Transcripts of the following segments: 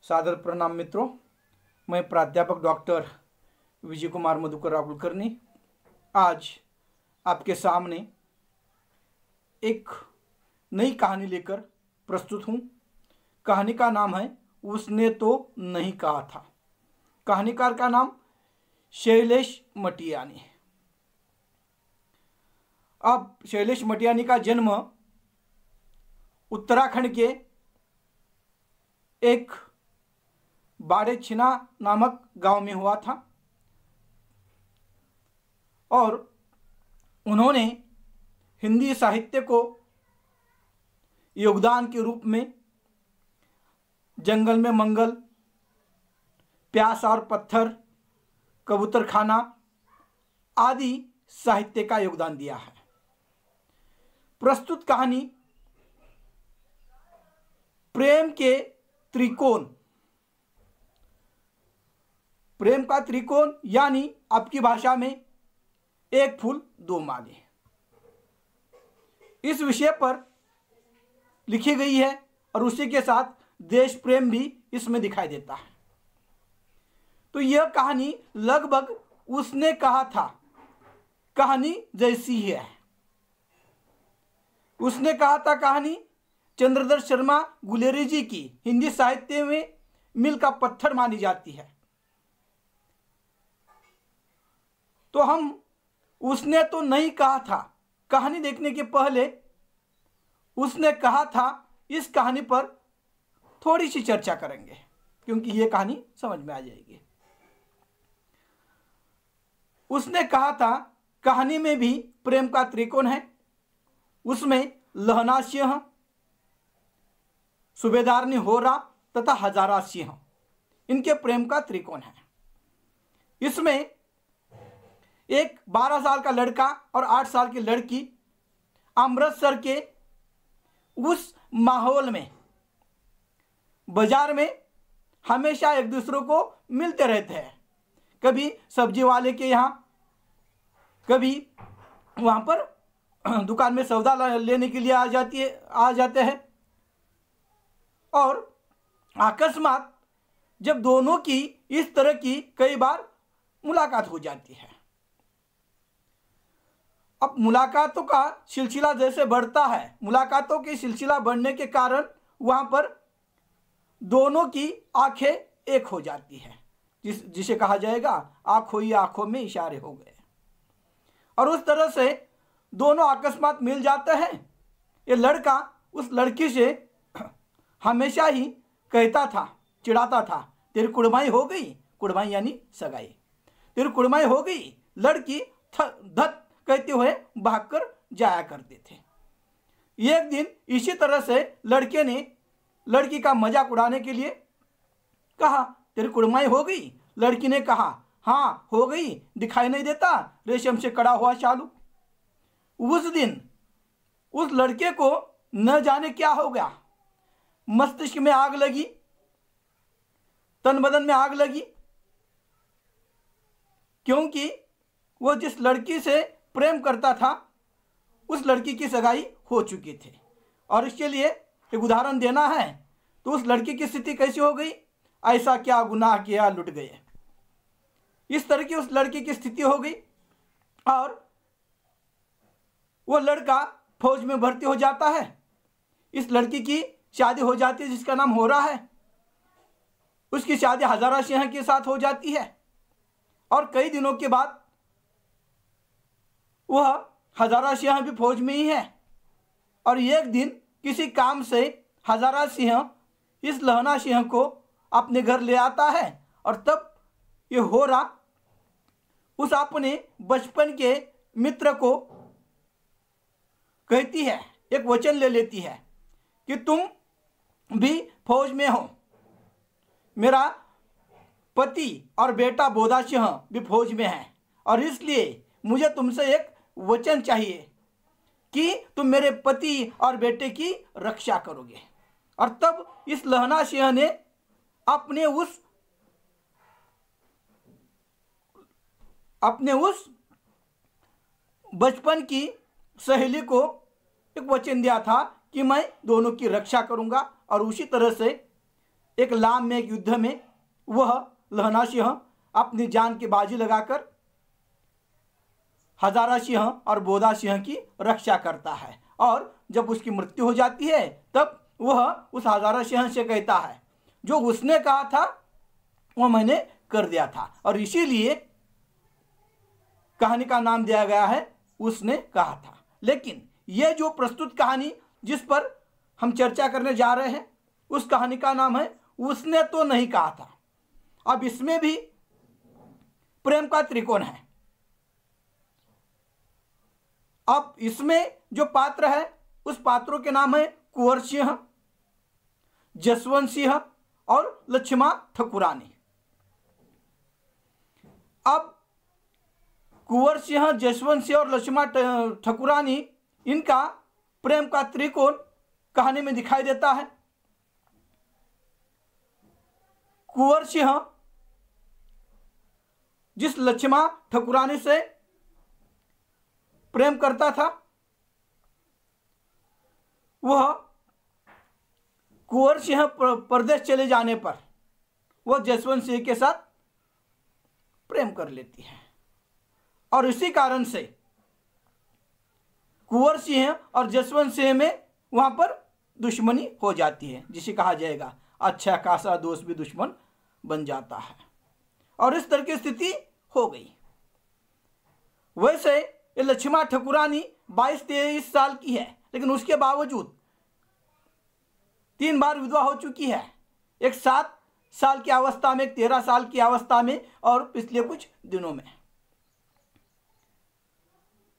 सादर प्रणाम मित्रों। मैं प्राध्यापक डॉक्टर विजय कुमार मधुकर राव कुलकर्णी आज आपके सामने एक नई कहानी लेकर प्रस्तुत हूँ। कहानी का नाम है उसने तो नहीं कहा था। कहानीकार का नाम शैलेश मटियानी। अब शैलेश मटियानी का जन्म उत्तराखंड के एक बाड़ेछिना नामक गांव में हुआ था और उन्होंने हिंदी साहित्य को योगदान के रूप में जंगल में मंगल, प्यास और पत्थर, कबूतर खाना आदि साहित्य का योगदान दिया है। प्रस्तुत कहानी प्रेम के त्रिकोण, प्रेम का त्रिकोण यानी आपकी भाषा में एक फूल दो माले, इस विषय पर लिखी गई है और उसी के साथ देश प्रेम भी इसमें दिखाई देता है। तो यह कहानी लगभग उसने कहा था कहानी जैसी ही है। उसने कहा था कहानी चंद्रधर शर्मा गुलेरी जी की हिंदी साहित्य में मील का पत्थर मानी जाती है। तो हम उसने तो नहीं कहा था कहानी देखने के पहले उसने कहा था इस कहानी पर थोड़ी सी चर्चा करेंगे, क्योंकि यह कहानी समझ में आ जाएगी। उसने कहा था कहानी में भी प्रेम का त्रिकोण है। उसमें लहना सिंह, सूबेदारनी होरा तथा हजारा सिंह, इनके प्रेम का त्रिकोण है। इसमें एक 12 साल का लड़का और 8 साल की लड़की अमृतसर के उस माहौल में बाजार में हमेशा एक दूसरे को मिलते रहते हैं। कभी सब्जी वाले के यहाँ, कभी वहाँ पर दुकान में सौदा लेने के लिए आ जाते हैं और अकस्मात जब दोनों की इस तरह की कई बार मुलाकात हो जाती है। अब मुलाकातों का सिलसिला जैसे बढ़ता है, मुलाकातों की सिलसिला बढ़ने के कारण वहाँ पर दोनों की आंखें एक हो जाती है, जिसे कहा जाएगा आंखों ही आंखों में इशारे हो गए। और उस तरह से दोनों अकस्मात मिल जाते हैं। ये लड़का उस लड़की से हमेशा ही कहता था, चिढ़ाता था, तेरी कुड़माई हो गई। कुड़माई यानी सगाई। तेरी कुड़माई हो गई। लड़की धत कहते हुए भागकर जाया करते थे। एक दिन इसी तरह से लड़के ने लड़की का मजाक उड़ाने के लिए कहा, तेरी कुड़माई हो गई। लड़की ने कहा, हाँ हो गई, दिखाई नहीं देता रेशम से कड़ा हुआ चालू। उस दिन उस लड़के को न जाने क्या हो गया, मस्तिष्क में आग लगी, तन बदन में आग लगी, क्योंकि वो जिस लड़की से प्रेम करता था उस लड़की की सगाई हो चुकी थी। और इसके लिए एक उदाहरण देना है तो उस लड़की की स्थिति कैसी हो गई, ऐसा क्या गुनाह किया लुट गए, इस तरह की उस लड़की की स्थिति हो गई। और वो लड़का फौज में भर्ती हो जाता है। इस लड़की की शादी हो जाती है जिसका नाम हो रहा है। उसकी शादी हजारा सिंह के साथ हो जाती है और कई दिनों के बाद वह हजारा सिंह भी फौज में ही है। और एक दिन किसी काम से हजारा सिंह इस लहना सिंह को अपने घर ले आता है और तब ये होरा उस अपने बचपन के मित्र को कहती है, एक वचन ले लेती है कि तुम भी फौज में हो, मेरा पति और बेटा बोधा सिंह भी फौज में है और इसलिए मुझे तुमसे एक वचन चाहिए कि तुम मेरे पति और बेटे की रक्षा करोगे। और तब इस लहना सिंह ने अपने उस बचपन की सहेली को एक वचन दिया था कि मैं दोनों की रक्षा करूंगा। और उसी तरह से एक लाम में एक युद्ध में वह लहना सिंह अपनी जान की बाजी लगाकर हजारा सिंह और बोधा सिंह की रक्षा करता है, और जब उसकी मृत्यु हो जाती है तब वह उस हजारा सिंह से कहता है जो उसने कहा था वह मैंने कर दिया था, और इसीलिए कहानी का नाम दिया गया है उसने कहा था। लेकिन यह जो प्रस्तुत कहानी जिस पर हम चर्चा करने जा रहे हैं उस कहानी का नाम है उसने तो नहीं कहा था। अब इसमें भी प्रेम का त्रिकोण है। अब इसमें जो पात्र है उस पात्रों के नाम है कुंवर सिंह, जसवंत सिंह और लक्ष्मा ठकुरानी। अब कुंवर सिंह, जसवंत सिंह और लक्ष्मा ठकुरानी, इनका प्रेम का त्रिकोण कहानी में दिखाई देता है। कुंवर सिंह जिस लक्ष्मा ठकुरानी से प्रेम करता था वह कुंवर सिंह परदेश चले जाने पर वह जसवंत सिंह के साथ प्रेम कर लेती है, और इसी कारण से कुंवर सिंह और जसवंत सिंह में वहां पर दुश्मनी हो जाती है, जिसे कहा जाएगा अच्छा खासा दोस्त भी दुश्मन बन जाता है, और इस तरह की स्थिति हो गई। वैसे ये लक्ष्मा ठकुरानी 22-23 साल की है, लेकिन उसके बावजूद 3 बार विधवा हो चुकी है। एक 7 साल की अवस्था में, एक 13 साल की अवस्था में, और पिछले कुछ दिनों में।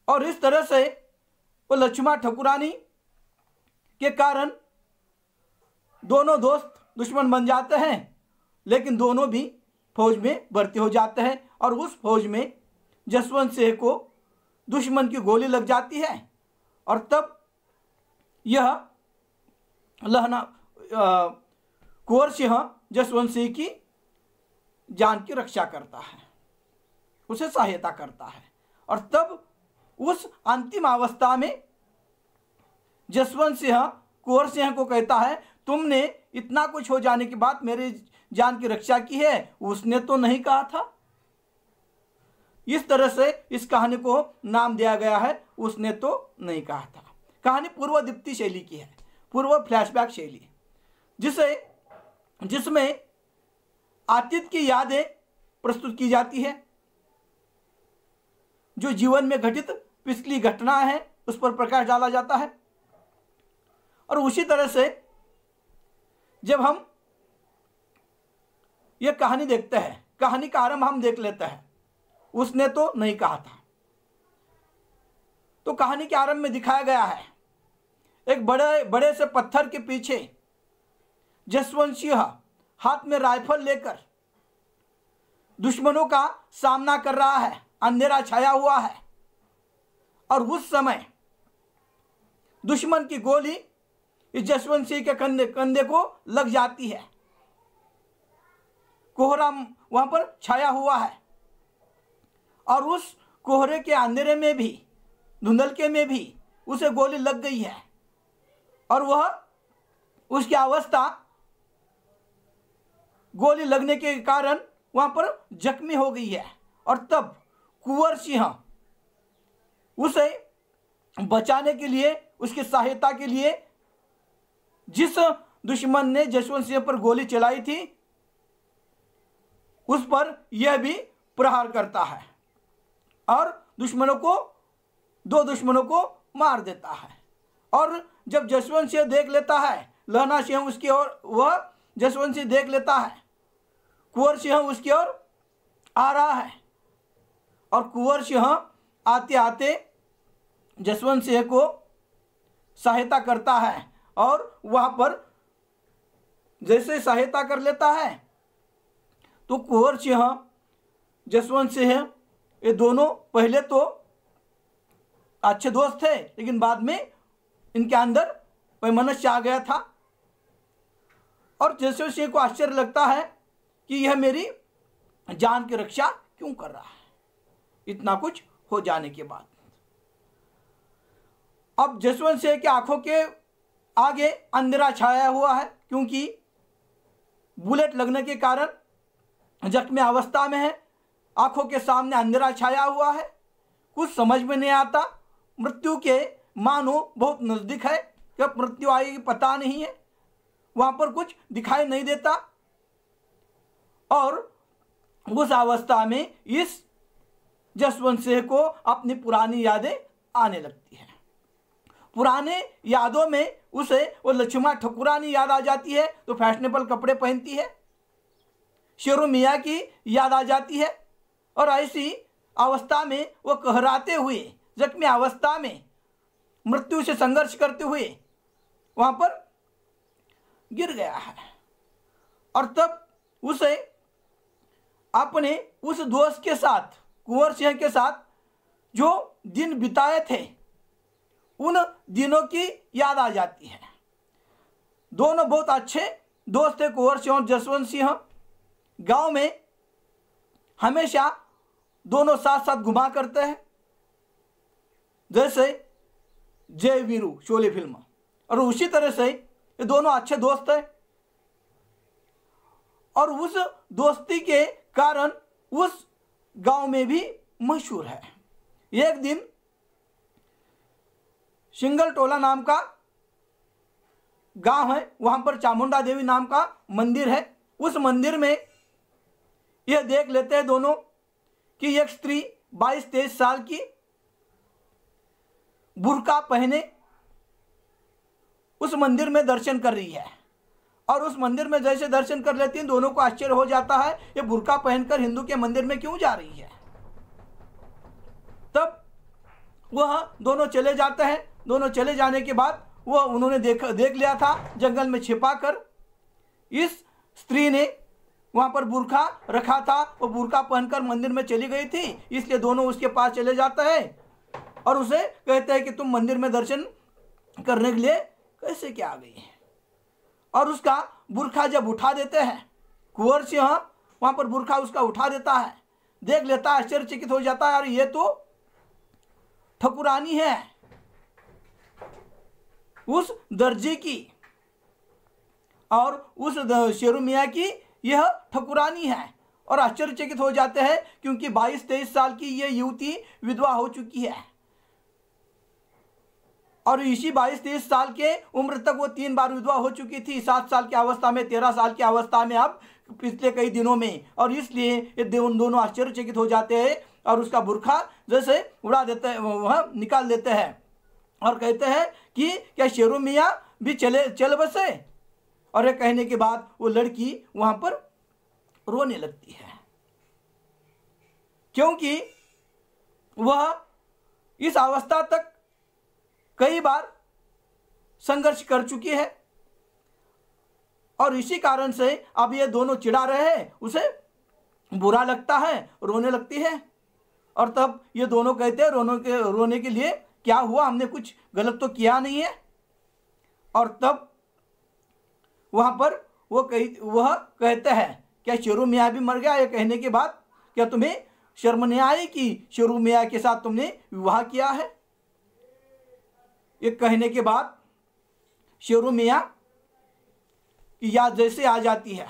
और इस तरह से वो लक्ष्मा ठकुरानी के कारण दोनों दोस्त दुश्मन बन जाते हैं, लेकिन दोनों भी फौज में भर्ती हो जाते हैं, और उस फौज में जसवंत सिंह को दुश्मन की गोली लग जाती है, और तब यह लहना कुंवर सिंह जसवंत सिंह की जान की रक्षा करता है, उसे सहायता करता है, और तब उस अंतिम अवस्था में जसवंत सिंह कुंवर सिंह को कहता है तुमने इतना कुछ हो जाने के बाद मेरे जान की रक्षा की है, उसने तो नहीं कहा था। इस तरह से इस कहानी को नाम दिया गया है उसने तो नहीं कहा था। कहानी पूर्व दीप्ति शैली की है, पूर्व फ्लैशबैक शैली, जिसमें अतीत की यादें प्रस्तुत की जाती है, जो जीवन में घटित पिछली घटना है उस पर प्रकाश डाला जाता है। और उसी तरह से जब हम यह कहानी देखते हैं, कहानी का आरंभ हम देख लेते हैं उसने तो नहीं कहा था। तो कहानी के आरंभ में दिखाया गया है एक बड़े से पत्थर के पीछे जसवंत सिंह हाथ में राइफल लेकर दुश्मनों का सामना कर रहा है। अंधेरा छाया हुआ है, और उस समय दुश्मन की गोली इस जसवंत सिंह के कंधे को लग जाती है। कोहरा वहां पर छाया हुआ है, और उस कोहरे के अंधेरे में भी, धुंधलके में भी उसे गोली लग गई है, और वह उसकी अवस्था गोली लगने के कारण वहां पर जख्मी हो गई है। और तब कुंवर सिंह उसे बचाने के लिए, उसकी सहायता के लिए जिस दुश्मन ने जसवंत सिंह पर गोली चलाई थी उस पर यह भी प्रहार करता है, और दो दुश्मनों को मार देता है। और जब जसवंत सिंह देख लेता है, लहना सिंह उसकी ओर, वह जसवंत सिंह देख लेता है कुंवर सिंह उसकी ओर आ रहा है, और कुंवर सिंह आते आते जसवंत सिंह को सहायता करता है, और वहां पर जैसे सहायता कर लेता है तो कुंवर सिंह, जसवंत सिंह, ये दोनों पहले तो अच्छे दोस्त थे, लेकिन बाद में इनके अंदर वैमनस्य आ गया था, और जसवंत सिंह को आश्चर्य लगता है कि यह मेरी जान की रक्षा क्यों कर रहा है इतना कुछ हो जाने के बाद। अब जसवंत सिंह की आंखों के आगे अंधेरा छाया हुआ है, क्योंकि बुलेट लगने के कारण जख्मी अवस्था में है, आंखों के सामने अंधेरा छाया हुआ है, कुछ समझ में नहीं आता, मृत्यु के मानो बहुत नज़दीक है, कब मृत्यु आएगी पता नहीं है, वहाँ पर कुछ दिखाई नहीं देता। और उस अवस्था में इस जसवंत सिंह को अपनी पुरानी यादें आने लगती हैं। पुराने यादों में उसे वो लक्ष्मण ठकुरानी याद आ जाती है, तो फैशनेबल कपड़े पहनती है, शेरू मियाँ की याद आ जाती है, और ऐसी अवस्था में वो कहराते हुए जख्मी अवस्था में मृत्यु से संघर्ष करते हुए वहाँ पर गिर गया है। और तब उसे अपने उस दोस्त के साथ, कुंवर सिंह के साथ जो दिन बिताए थे, उन दिनों की याद आ जाती है। दोनों बहुत अच्छे दोस्त थे, कुंवर सिंह और जसवंत सिंह। गांव में हमेशा दोनों साथ साथ घुमा करते हैं, जैसे जय वीरू शोले फिल्म, और उसी तरह से ये दोनों अच्छे दोस्त हैं। और उस दोस्ती के कारण उस गांव में भी मशहूर है। एक दिन सिंगल टोला नाम का गांव है, वहां पर चामुंडा देवी नाम का मंदिर है। उस मंदिर में यह देख लेते हैं दोनों कि एक स्त्री 22-23 साल की बुर्का पहने उस मंदिर में दर्शन कर रही है। और उस मंदिर में जैसे दर्शन कर लेती हैं, दोनों को आश्चर्य हो जाता है, ये बुर्का पहनकर हिंदू के मंदिर में क्यों जा रही है। तब वह दोनों चले जाते हैं। दोनों चले जाने के बाद वह उन्होंने देख लिया था जंगल में छिपाकर इस स्त्री ने वहां पर बुर्का रखा था, वो बुर्का पहनकर मंदिर में चली गई थी, इसलिए दोनों उसके पास चले जाते हैं और उसे कहते हैं कि तुम मंदिर में दर्शन करने के लिए कैसे क्या आ गई है। और उसका बुर्का जब उठा देते हैं, कुंवर सिंह वहां पर बुर्का उसका उठा देता है, देख लेता है, आश्चर्यचकित हो जाता है, यार ये तो ठकुरानी है उस दर्जी की, और उस शेरू मियाँ की यह ठकुरानी है। और आश्चर्यचकित हो जाते हैं क्योंकि 22-23 साल की यह युवती विधवा हो चुकी है, और इसी 22-23 साल के उम्र तक वो 3 बार विधवा हो चुकी थी, 7 साल की अवस्था में, 13 साल की अवस्था में, अब पिछले कई दिनों में। और इसलिए ये दोनों आश्चर्यचकित हो जाते हैं और उसका बुर्खा जैसे उड़ा देते हैं, वह निकाल देते हैं और कहते हैं कि क्या शेरू मियाँ भी चल बसे। और ये कहने के बाद वो लड़की वहां पर रोने लगती है, क्योंकि वह इस अवस्था तक कई बार संघर्ष कर चुकी है, और इसी कारण से अब ये दोनों चिढ़ा रहे हैं, उसे बुरा लगता है, रोने लगती है। और तब ये दोनों कहते हैं रोने के लिए क्या हुआ, हमने कुछ गलत तो किया नहीं है। और तब वहां पर वह कहते हैं क्या शेरू मियाँ भी मर गया। ये कहने के बाद क्या तुम्हें शर्म नहीं आई कि शेरू मियाँ के साथ तुमने विवाह किया है। ये कहने के बाद शेरू मियाँ की याद जैसे आ जाती है,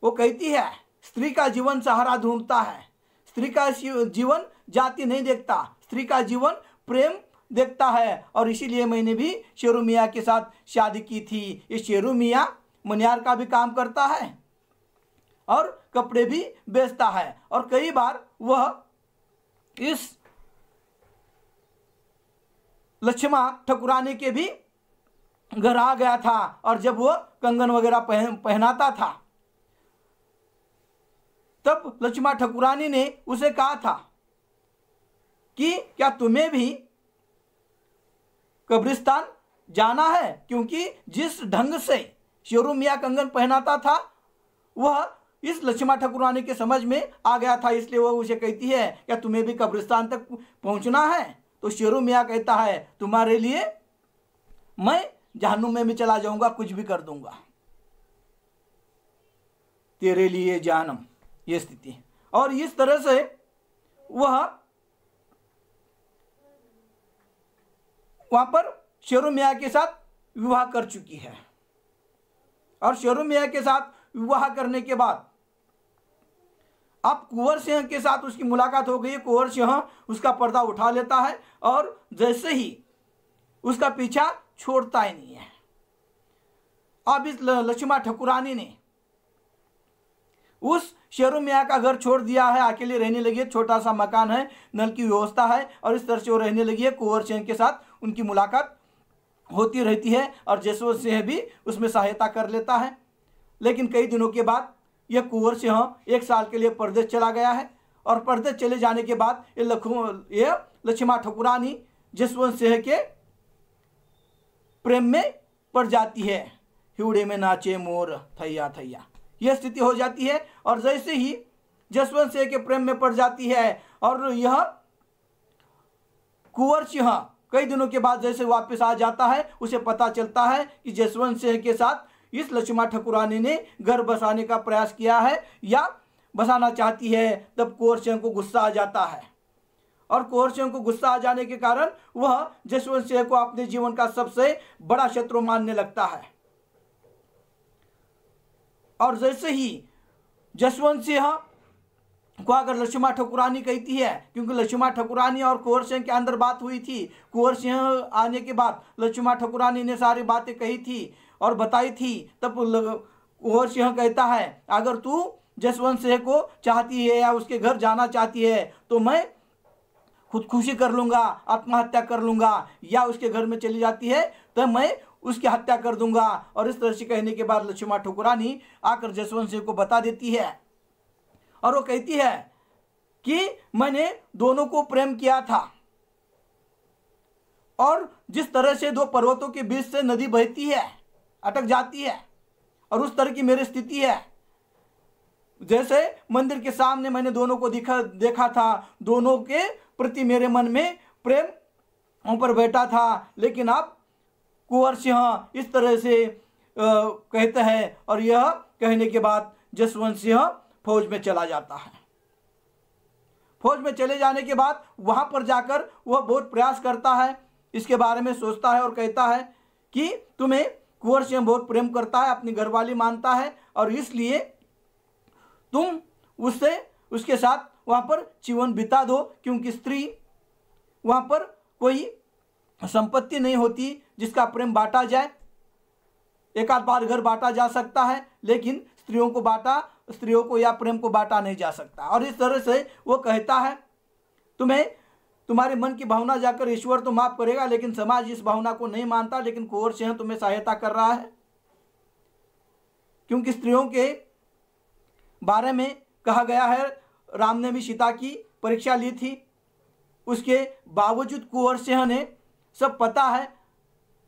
वो कहती है स्त्री का जीवन सहारा ढूंढता है, स्त्री का जीवन जाति नहीं देखता, स्त्री का जीवन प्रेम देखता है, और इसीलिए मैंने भी शेरू मियाँ के साथ शादी की थी। ये शेरू मियाँ मनियार का भी काम करता है और कपड़े भी बेचता है, और कई बार वह इस लक्ष्मण ठकुरानी के भी घर आ गया था, और जब वह कंगन वगैरह पहनाता था, तब लक्ष्मण ठकुरानी ने उसे कहा था कि क्या तुम्हें भी कब्रिस्तान जाना है, क्योंकि जिस ढंग से शेरू मियाँ कंगन पहनाता था वह इस लक्ष्मण ठकुरानी के समझ में आ गया था, इसलिए वह उसे कहती है क्या तुम्हें भी कब्रिस्तान तक पहुंचना है। तो शेरू मियाँ कहता है तुम्हारे लिए मैं जहन्नुम में भी चला जाऊंगा, कुछ भी कर दूंगा, तेरे लिए जानम, ये स्थिति। और इस तरह से वह वहां पर शेरू मियाँ के साथ विवाह कर चुकी है। और शेरू मियाँ के साथ विवाह करने के बाद अब कुंवर सिंह के साथ उसकी मुलाकात हो गई। कुंवर सिंह उसका पर्दा उठा लेता है और जैसे ही उसका पीछा छोड़ता ही नहीं है। अब इस लक्ष्मा ठकुरानी ने उस शेरू मियाँ का घर छोड़ दिया है, अकेले रहने लगी है। छोटा सा मकान है, नल की व्यवस्था है और इस तरह से वो रहने लगी है। कुंवर सिंह के साथ उनकी मुलाकात होती रहती है और जसवंत सिंह भी उसमें सहायता कर लेता है। लेकिन कई दिनों के बाद यह कुंवर सिंह 1 साल के लिए परदेश चला गया है और परदेश चले जाने के बाद ये लक्ष्मा ठकुरानी जसवंत सिंह के प्रेम में पड़ जाती है। हिवड़े में नाचे मोर थैया थैया, यह स्थिति हो जाती है। और जैसे ही जसवंत सिंह के प्रेम में पड़ जाती है और यह कुंवर सिंह कई दिनों के बाद जैसे वापस आ जाता है, उसे पता चलता है कि जसवंत सिंह के साथ इस लक्ष्मा ठकुरानी ने घर बसाने का प्रयास किया है या बसाना चाहती है। तब कुंवर सिंह को गुस्सा आ जाता है और कुंवर सिंह को गुस्सा आ जाने के कारण वह जसवंत सिंह को अपने जीवन का सबसे बड़ा शत्रु मानने लगता है। और जैसे ही जसवंत सिंह को अगर लक्ष्मा ठकुरानी कहती है, क्योंकि लक्ष्मा ठकुरानी और कुंवर सिंह के अंदर बात हुई थी, कुंवर सिंह आने के बाद लक्ष्मा ठकुरानी ने सारी बातें कही थी और बताई थी, तब कुंवर सिंह कहता है अगर तू जसवंत सिंह को चाहती है या उसके घर जाना चाहती है तो मैं खुदकुशी कर लूँगा, आत्महत्या कर लूँगा, या उसके घर में चली जाती है तो मैं उसकी हत्या कर दूंगा। और इस तरह से कहने के बाद लक्ष्मा ठकुरानी आकर जसवंत सिंह को बता देती है और वो कहती है कि मैंने दोनों को प्रेम किया था और जिस तरह से 2 पर्वतों के बीच से नदी बहती है, अटक जाती है, और उस तरह की मेरी स्थिति है। जैसे मंदिर के सामने मैंने दोनों को देखा था, दोनों के प्रति मेरे मन में प्रेम ऊपर बैठा था, लेकिन अब कुंवर सिंह इस तरह से कहते हैं। और यह कहने के बाद जसवंत सिंह फौज में चला जाता है। फौज में चले जाने के बाद वहां पर जाकर वह बहुत प्रयास करता है, इसके बारे में सोचता है और कहता है कि तुम्हें कुंवर सिंह बहुत प्रेम करता है, अपनी घरवाली मानता है और इसलिए तुम उसके साथ वहां पर जीवन बिता दो, क्योंकि स्त्री वहां पर कोई संपत्ति नहीं होती जिसका प्रेम बांटा जाए। एक आध बार घर बांटा जा सकता है, लेकिन स्त्रियों को या प्रेम को बांटा नहीं जा सकता। और इस तरह से वो कहता है तुम्हारे मन की भावना जाकर ईश्वर तो माफ करेगा, लेकिन समाज इस भावना को नहीं मानता। लेकिन कुंवर सिंह तुम्हें सहायता कर रहा है, क्योंकि स्त्रियों के बारे में कहा गया है, राम ने भी सीता की परीक्षा ली थी, उसके बावजूद कुंवर सिंह ने सब पता है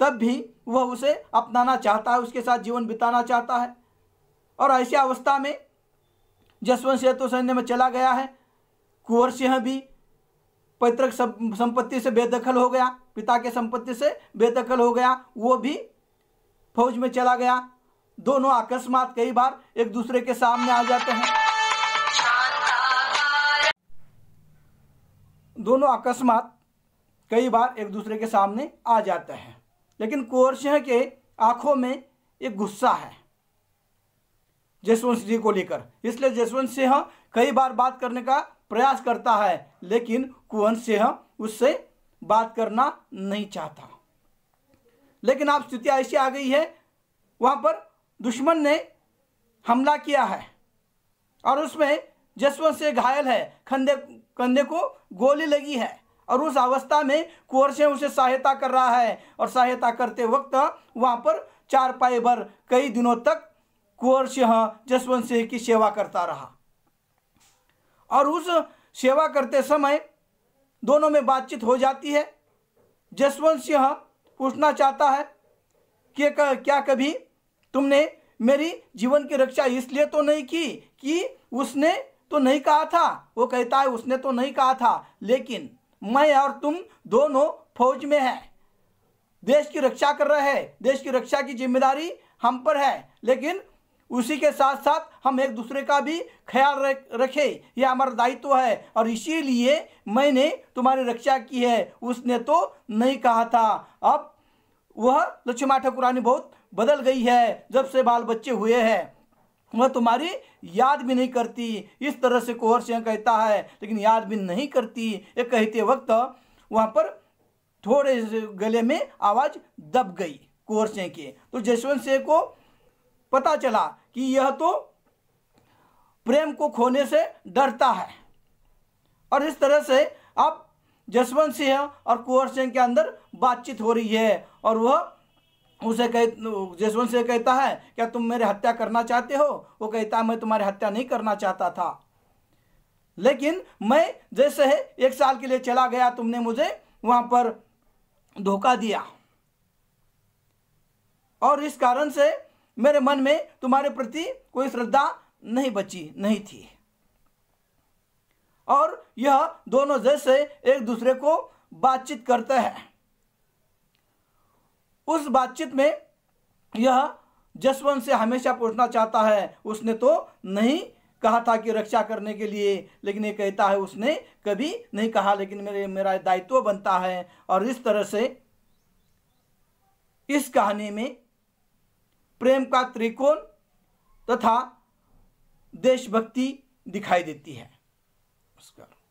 तब भी वह उसे अपनाना चाहता है, उसके साथ जीवन बिताना चाहता है। और ऐसी अवस्था में जसवंत सिंह तो सैन्य में चला गया है, कुंवर सिंह भी पैतृक संपत्ति से बेदखल हो गया, पिता के संपत्ति से बेदखल हो गया, वो भी फौज में चला गया। दोनों अकस्मात कई बार एक दूसरे के सामने आ जाते हैं। दोनों अकस्मात कई बार एक दूसरे के सामने आ जाते हैं, लेकिन कुंवर सिंह के आंखों में एक गुस्सा है जसवंत सिंह को लेकर, इसलिए जसवंत सिंह कई बार बात करने का प्रयास करता है, लेकिन कुंवर सिंह उससे बात करना नहीं चाहता। लेकिन अब स्थिति ऐसी आ गई है, वहां पर दुश्मन ने हमला किया है और उसमें जसवंत सिंह घायल है, कंधे को गोली लगी है और उस अवस्था में कुंवर सिंह उसे सहायता कर रहा है। और सहायता करते वक्त वहां पर 4 पाई भर कई दिनों तक कुंवर सिंह जसवंत सिंह की सेवा करता रहा। और उस सेवा करते समय दोनों में बातचीत हो जाती है। जसवंत सिंह पूछना चाहता है कि क्या कभी तुमने मेरी जीवन की रक्षा इसलिए तो नहीं की कि उसने तो नहीं कहा था। वो कहता है उसने तो नहीं कहा था, लेकिन मैं और तुम दोनों फौज में हैं, देश की रक्षा कर रहे हैं, देश की रक्षा की जिम्मेदारी हम पर है, लेकिन उसी के साथ साथ हम एक दूसरे का भी ख्याल रखें, यह हमारा दायित्व है। और इसीलिए मैंने तुम्हारी रक्षा की है, उसने तो नहीं कहा था। अब वह लक्ष्मा ठकुरानी बहुत बदल गई है, जब से बाल बच्चे हुए हैं वह तुम्हारी याद भी नहीं करती। इस तरह से कुंवर सिंह कहता है, लेकिन याद भी नहीं करती। ये कहते वक्त वहाँ पर थोड़े गले में आवाज़ दब गई कुंवर सिंह के। तो जसवंत सिंह को पता चला कि यह तो प्रेम को खोने से डरता है। और इस तरह से अब जसवंत सिंह और कुंवर सिंह के अंदर बातचीत हो रही है। और वह जसवंत सिंह कहता है, क्या तुम मेरे हत्या करना चाहते हो? वो कहता है, मैं तुम्हारी हत्या नहीं करना चाहता था, लेकिन मैं जैसे 1 साल के लिए चला गया, तुमने मुझे वहां पर धोखा दिया और इस कारण से मेरे मन में तुम्हारे प्रति कोई श्रद्धा नहीं थी। और यह दोनों जैसे एक दूसरे को बातचीत करते हैं। उस बातचीत में यह जसवंत से हमेशा पूछना चाहता है, उसने तो नहीं कहा था कि रक्षा करने के लिए, लेकिन ये कहता है उसने कभी नहीं कहा, लेकिन मेरा दायित्व बनता है। और इस तरह से इस कहानी में प्रेम का त्रिकोण तथा देशभक्ति दिखाई देती है। नमस्कार।